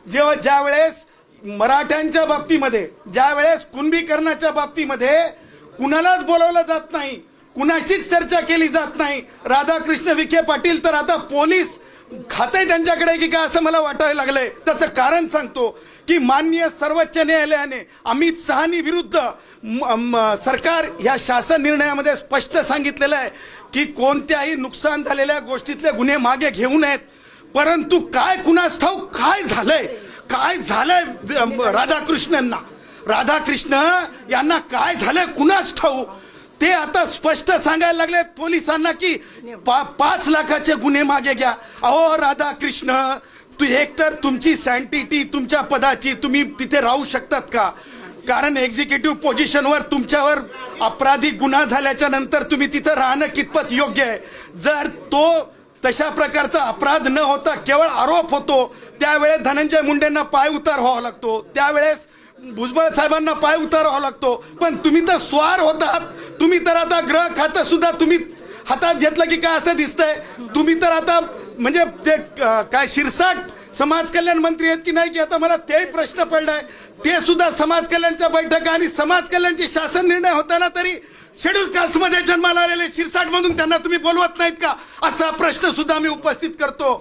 ज्या वेळेस मराठ्यांच्या बाबतीमध्ये, ज्या वेळेस कुणबीकरणाच्या बाबतीमध्ये कुणालाच बोलवलं जात नाही, कुणाशीच चर्चा केली जात नाही, राधाकृष्ण विखे पाटील तर आता पोलीस खाते त्यांच्याकडे की काय असं मला वाटायला लागलंय. त्याचं कारण सांगतो की माननीय सर्वोच्च न्यायालयाने अमित शहानी विरुद्ध सरकार ह्या शासन निर्णयामध्ये स्पष्ट सांगितलेलं आहे की कोणत्याही नुकसान झालेल्या गोष्टीतले गुन्हे मागे घेऊ नयेत. परंतु काय कुणास ठाऊक काय झालंय राधाकृष्ण यांना काय झालंय कुणास ठाऊक. ते आता स्पष्ट सांगायला लागले पोलिसांना की 5 लाखाचे गुन्हे मागे घ्या. अहो राधाकृष्ण, तू एकतर तुमची सँटिटी तुमच्या पदाची, तुम्ही तिथे राहू शकतात का? कारण एक्झिक्युटिव्ह पोझिशनवर तुमच्यावर आपराधिक गुन्हा झाल्याच्या नंतर तुम्ही तिथं राहणं कितपत योग्य आहे? जर तो तशा प्रकारचा अपराध न होता केवळ आरोप होतो, त्यावेळेस धनंजय मुंडेंना पाय उतार व्हावा लागतो, त्यावेळेस भुजबळ साहेबांना पाय उतार व्हावा लागतो. पण तुम्ही तर स्वार होतात. तुम्ही तर आता गृह खातं सुद्धा तुम्ही हातात घेतलं की काय असं दिसतंय. तुम्ही तर आता म्हणजे ते काय शिरसाट समाज कल्याण मंत्री आहेत की नाही की आता मला तेही प्रश्न पडलाय. ते सुद्धा समाज कल्याणच्या बैठका आणि समाज कल्याणचे शासन निर्णय होताना तरी शेड्यूल कास्टमध्ये जन्माला आलेले शिरसाट मधून त्यांना तुम्ही बोलवत नाहीत का, असा प्रश्न सुद्धा मी उपस्थित करतो.